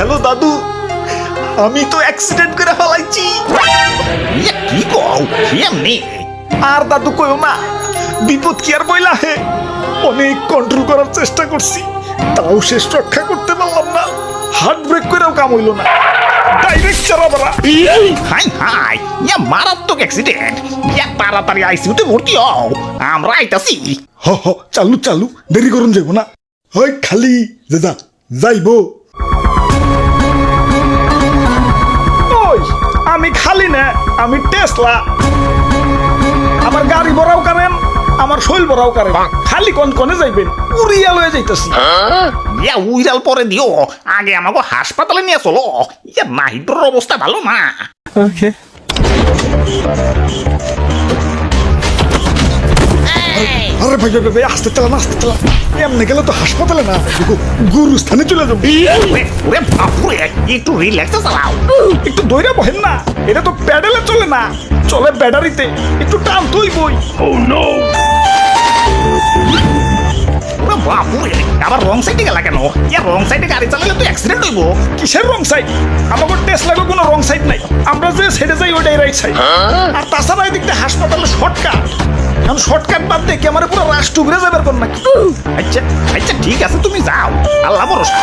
Hello দাদু, আমি তো অ্যাক্সিডেন্ট করে ফেলাইছি। কি কও কেমনে? আর দাদু কইও না, বিপদ কি আর বইলা হে। অনেক কন্ট্রোল করার চেষ্টা করছি, তাও শেষ রক্ষা করতে পারলাম না। হার্ট ব্রেক করেও কাম হইল না, ডাইরেক্ট চালাবারা। হাই হাই, মারাত্মক অ্যাক্সিডেন্ট। তাড়াতাড়ি আইসিইউতে ভর্তি হও, আমরা আইতাছি। হ হ, চালু চালু, দেরি করুন যাইব না। হয় খালি দাদা যাইব। ওই আমি খালি না, আমি টেসলা। আমার গাড়ি ভরাও কারেন, আমার শৈল ভরাও কারেন। খালি কোন কোনে যাইবেন, উড়িয়া লয়ে যাইতাছি। উইরাল পরে দিও, আগে আমাকে হাসপাতালে নিয়ে চলো। নাহিদর অবস্থা ভালো না। ওকে। আরে ভাই ভাই ভাই, আসতে চালান আসতে চালান। এমনি গেলে তো হাসপাতালে না, গুরুস্থানে চলে যাবো। ওরে বাপুরে, একটু রিল্যাক্সে চালাও। একটু দইরা বহেন না, এটা তো প্যাডেলে চলে না, চলে ব্যাটারিতে। একটু টান তুই বই। ওরে বাপুরে, আবার রং সাইডে গেলা কেন? রং সাইডে গাড়ি চালালে তো অ্যাক্সিডেন্ট হইব। কিসের রং সাইড? আমাদের টেসলাকে কোনো রং সাইড নাই, আমরা যে সাইডে যাই ওইটাই রাইট সাইড। আর তাছাড়া এদিক দিয়ে হাসপাতালে শর্টকাট। এখন শর্টকাট বাদ দিয়ে কি আমার পুরো রাষ্ট্র ঘুরে যাবার কোন নাকি? আচ্ছা আচ্ছা, ঠিক আছে, তুমি যাও, আল্লাহ ভরসা।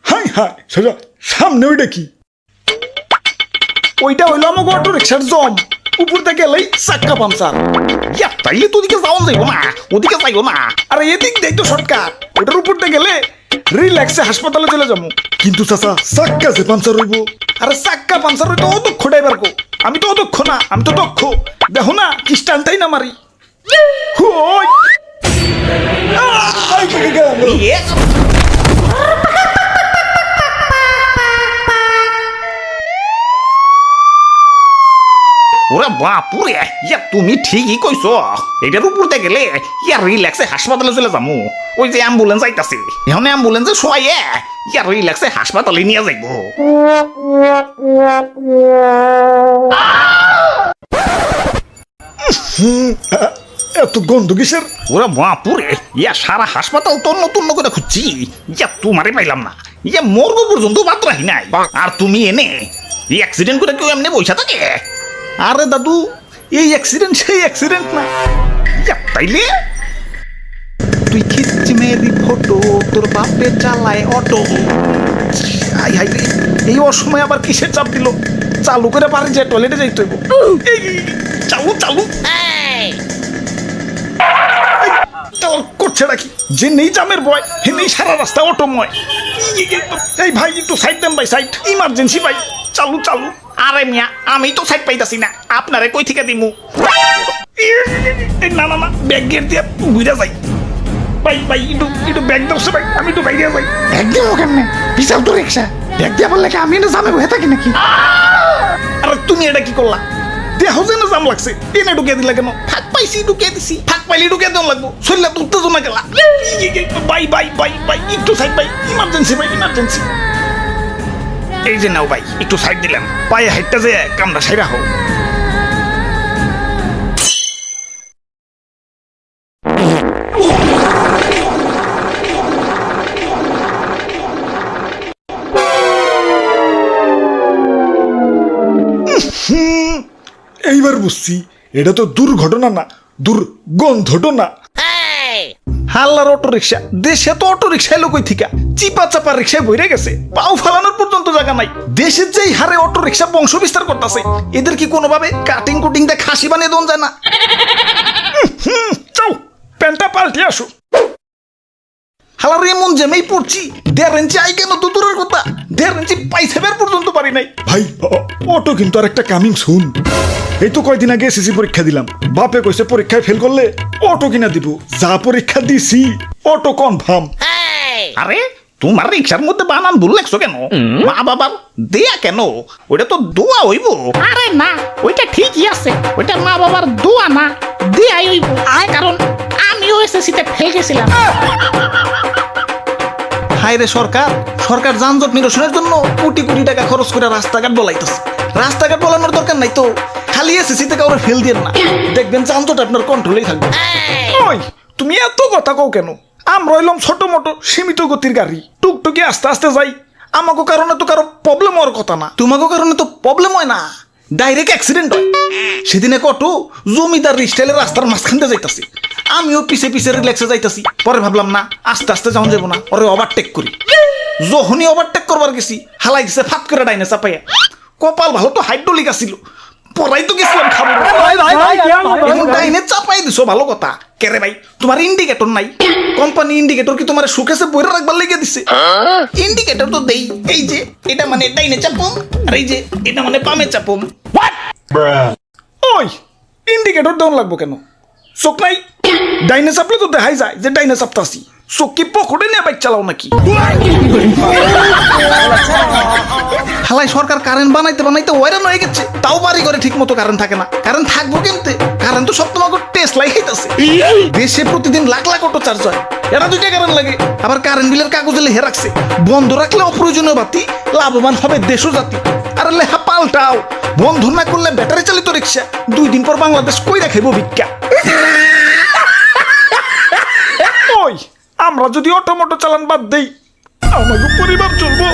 হাই হাই, সোজা সামনে ওইটা কি? ওইটা হইলো আমাকে অটো রিক্সার জম। উপর থেকে এলেই চাক্কা পাংচার। তাইলে তো ওদিকে যাওয়া যাইব না, ওদিকে যাইও না। আর এদিক দেই তো শর্টকাট, ওইটার উপর থেকে গেলে রিল্যাক্সে হাসপাতালে চলে যাবো। কিন্তু চাচা চাক্কা যে পাংচার হইব। আরে চাক্কা পাংচার হইতো অদক্ষ ড্রাইভার কো, আমি তো অদক্ষ না, আমি তো দক্ষ। দেখো না কি স্টানটাই না মারি। ওই ওরে বাপুরে, তুমি ঠিকই কইছো। এটার উপরতে গেলে রিল্যাক্সে হাসপাতালে চলে যাবো। ওই যে অ্যাম্বুলেন্স আইতাছে, এখন অ্যাম্বুলেন্সে শোয়াইয়ে রিল্যাক্সে হাসপাতালে নিয়ে যাইব। এত গন্ধ কিসের? ওরে বাপুরে, সারা হাসপাতাল তন্ন তন্ন করে খুঁজছি, তোমারে পাইলাম না। মর্গ পর্যন্ত বাদ রাখি নাই। আর তুমি এনে অ্যাক্সিডেন্ট করে কেউ এমনি বইসা থাকে? আরে দাদু, এই অ্যাক্সিডেন্ট সেই অ্যাক্সিডেন্ট না। তাইলে তুই খিচ্ছি মেরি ফটো, তোর বাপে চালায় অটো। আই হাই রে, এই অসময় আবার কিসের চাপ দিল? চালু করে পারি যে টয়লেটে যাইতে হইব। চালু চালু করছে নাকি? যে নেই জামের বয়, হে নেই সারা রাস্তা অটোময়। এই ভাই একটু সাইড দেন ভাই, সাইড ইমার্জেন্সি ভাই। চালু চালু। আরে মিয়া, আমি তো সাইড পাইতাছি না, আপনারে কই থেকে দিমু? না না না, ব্যাগ গেট দিয়ে ঘুরে যাই। ভাই ভাই একটু একটু ব্যাগ দাও ভাই, আমি একটু বাইরে যাই। ব্যাগ দেবো কেমনে? বিশাল তো রিক্সা, ব্যাগ দিয়ে বললে আমি এটা জামে বসে থাকি নাকি? আরে তুমি এটা কি করলা? দেহ যেন জাম লাগছে, টেনে ঢুকে দিলা কেন? ফাঁক পাইছি, ঢুকে দিছি। ফাঁক পাইলে ঢুকে দেন লাগবো, শরীরে তো উত্তেজনা গেলা। বাই বাই বাই বাই, একটু সাইড বাই, ইমার্জেন্সি ভাই ইমার্জেন্সি। এই যে নাও ভাই, একটু সাইড দিলাম। পায়ে হাইটটা যে কামড়া সাইরা হোক। এইবার বুঝছি, এটা তো দুর্ঘটনা না, দুর্গন্ধটনা। হাল্লার অটো রিক্সা, দেশে তো অটো রিক্সা এলো কই থিকা? চিপা চাপা রিক্সায় বইরে গেছে, পাও ফালানোর পর্যন্ত জায়গা নাই। দেশের যেই হারে অটো রিক্সা বংশ বিস্তার করতেছে, এদের কি কোনোভাবে কাটিং কুটিং দিয়ে খাসি বানিয়ে দন যায় না? চাও প্যান্টটা পাল্টে আসো। হালার এমন জেমেই পড়ছি, 1.5 ইঞ্চি আই কেন তো দূরের কথা, 1.5 ইঞ্চি পাইসেবের পর্যন্ত পারি নাই। ভাই অটো কিন্তু আর একটা কামিং সুন। এই তো কয়দিন আগে এসএসসি পরীক্ষা দিলাম, বাপে কইছে পরীক্ষায় ফেল করলে অটো কিনা দিব। যা পরীক্ষা দিছি, অটো কনফার্ম। আরে তোমার রিক্সার মধ্যে বানান ভুল লেখছো কেন? মা বাবার দেয়া কেন? ওটা তো দোয়া হইব। আরে না, ওইটা ঠিকই আছে, ওইটা মা বাবার দোয়া না, দেয়াই হইব। কারণ আমিও এসএসসিতে ফেল গেছিলাম। হায় রে সরকার, সরকার যানজট নিরসনের জন্য কোটি কোটি টাকা খরচ করে রাস্তাঘাট বলাইতেছে। রাস্তাঘাট বলানোর দরকার নাই তো, খালি এসএসসিতে কাউরে ফেল দেন না, দেখবেন যানজট আপনার কন্ট্রোলেই থাকবে। ওই তুমি এত কথা কও কেন? আমরা হইলাম ছোট মোটো সীমিত গতির গাড়ি টুকটুকি আস্তে আস্তে যাই আমাকে কারণে তো কারো প্রবলেম হওয়ার কথা না তোমাকে কারণে তো প্রবলেম হয় না, ডাইরেক্ট অ্যাক্সিডেন্ট হয়। সেদিন এক অটো জমিদার স্টাইলের রাস্তার মাঝখান দিয়ে যাইতাছি, আমিও পিছে পিছে রিল্যাক্সে যাইতাছি। পরে ভাবলাম না আস্তে আস্তে যাওয়া যাবো না, ওরে ওভারটেক করি। যখনই ওভারটেক করবার গেছি হালাই দিছে ফাট করে ডাইনে চাপাইয়া। কপাল ভালো তো হাইড্রোলিক আসিল, পরাই তো গেছিলাম খাবো। এখন ডাইনে চাপাই দিছো ভালো কথা। কেরে ভাই তোমার ইন্ডিকেটর নাই? কোম্পানি ইন্ডিকেটর কি তোমার সুকেসে বইরা রাখবার লেগে দিছে? ইন্ডিকেটর তো দেই, এই যে এটা মানে ডাইনে চাপুম আর এই যে এটা মানে বামে চাপুম। ওই ইন্ডিকেটর দেওয়া লাগবো কেন? চোখ নাই? ডাইনে চাপলে তো দেখাই যায় যে ডাইনে চাপতাছি। চোখ কি পকেটে নিয়ে বাইক চালাও নাকি? হালাই সরকার কারেন্ট বানাইতে বানাইতে ওয়াইরান হয়ে গেছে, তাও বাড়ি করে ঠিক মতো কারেন্ট থাকে না। কারেন্ট থাকবো কেমতে? কারেন্ট তো সব তোমাকে টেস্ট লাই খাইতেছে। দেশে প্রতিদিন লাখ লাখ অটো চার্জ হয়, এরা 2টা কারেন্ট লাগে। আবার কারেন্ট বিলের কাগজে লিখে রাখছে বন্ধ রাখলে অপ্রয়োজনীয় বাতি, লাভবান হবে দেশ ও জাতি। আরে লেখা পাল্টাও, বন্ধ না করলে ব্যাটারি চালিত রিক্সা। 2 দিন পর বাংলাদেশ কই রাখাইব ভিক্ষা। ওই আমরা যদি অটোমোটো চালান বাদ দেই আমাকে পরিবার চলবো?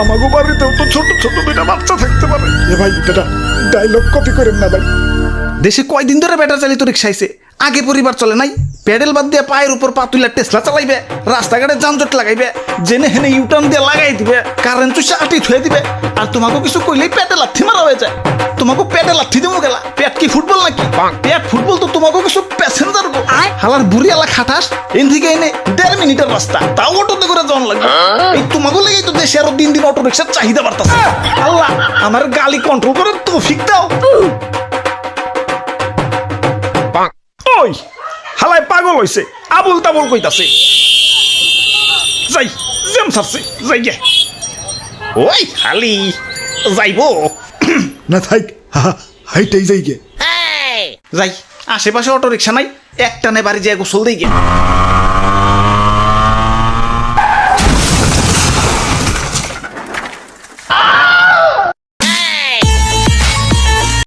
আমাকে বাড়িতেও তো ছোট ছোট 2টা বাচ্চা থাকতে পারে। এ ভাই এটা ডায়লগ কপি করেন না ভাই। দেশে কয়দিন ধরে ব্যাটারি চালিত রিক্সা আইছে, আগে পরিবার চলে নাই। প্যাডেল বাদ দিয়ে পায়ের উপর পা তুলে টেসলা চালাইবে, রাস্তাঘাটে যানজট লাগাইবে, জেনে হেনে ইউটার্ন দিয়ে লাগাই দিবে, কারেন্ট চুষে আটি থুয়ে দিবে। আর তোমাকে কিছু কইলেই পেটে লাথি মারা হয়ে যায়। তোমাকে পেটে লাথি দেবো গেলা, পেট কি ফুটবল নাকি? পেট ফুটবল তো তোমাকে কিছু প্যাসেঞ্জার গো। হালার বুড়ি আলা খাটাস, এন থেকে এনে 1.5 মিনিটের রাস্তা, তাও অটোতে করে যাওয়ান লাগবে। এই তোমাকে লেগেই তো দেশে আরো দিন দিন অটো রিক্সার চাহিদা বাড়তাছে। আল্লাহ আমার গালি কন্ট্রোল করার তৌফিক দাও। ওই হালায় পাগল হইছে, আবুল তাবুল কইতাছে। যাই জেম ছাড়ছে, যাই গে। ওই খালি যাইবো না থাক, হাইটাই যাই গে। যাই, আশেপাশে অটো রিক্সা নাই, একটানে বাড়ি যায় গোসল দেই গে।